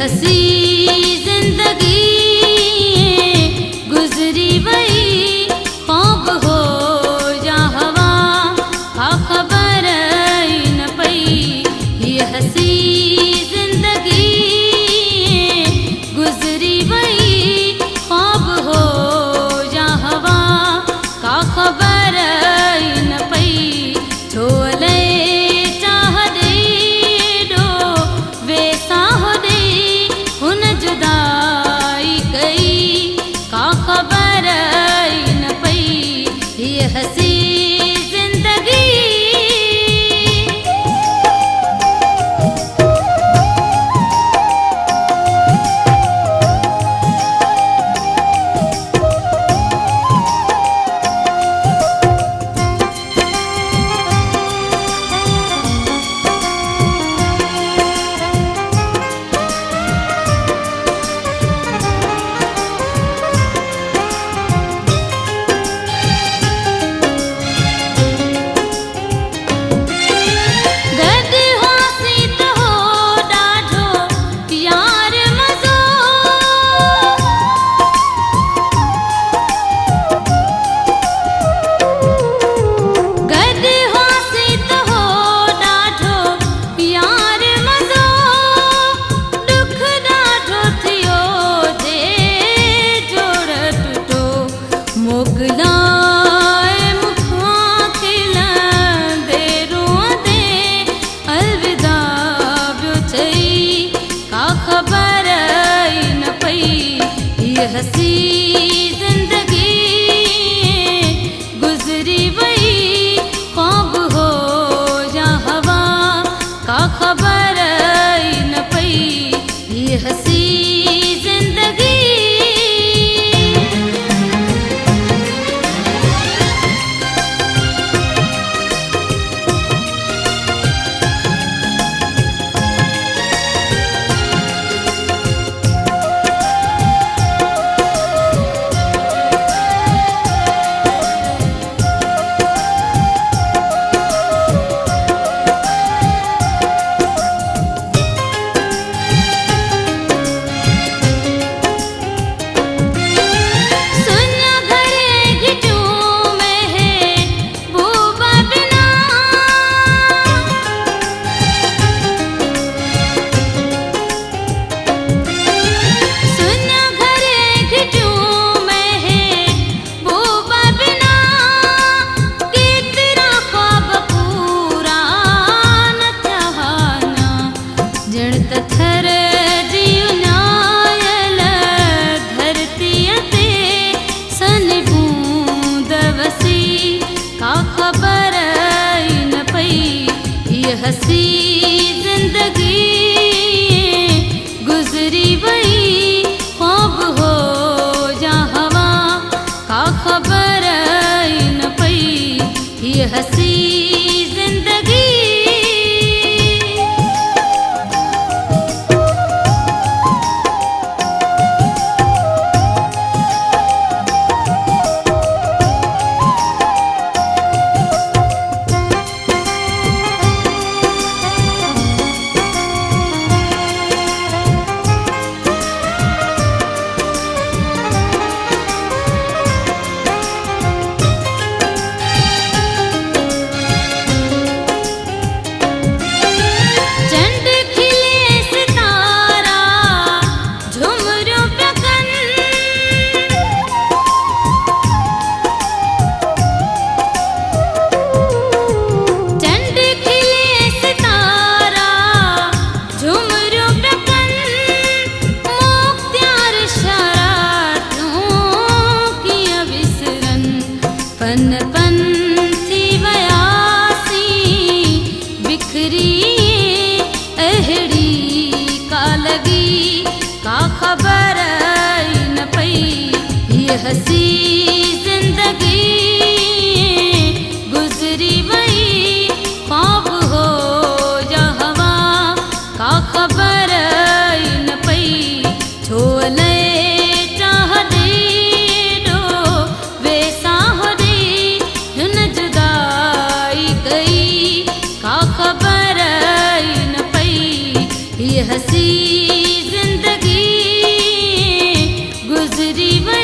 हसी जिंदगी गुजरी वही ख्वाब हो या हवा आ खबर न पई। ये हसी जिंदगी गुजरी वही ख्वाब हो या हवा का खबर न पई। छोले चाह दे डो वैसा हो दे हुन जुदाई गई का खबर न पई। ये हसी जिंदगी हसी जिंदगी गुजरी वही ख्वाब हो या हवा का खबर न पई। ये हसी जिंदगी हसी जिंदगी गुजरी वही ख्वाब हो या हवा का खबर न पई। ये हसी जिंदगी पंथी वयासी बिखरी अहड़ी का लगी का खबर न पई। ये हसी जिंदगी गुजरी वही ख्वाब हो या हवा का खबर न पई। छोले चाह दे डो वैसा हो दे हुन जुदाई गई का खबर न पई। ये हसी जिंदगी गुजरी वही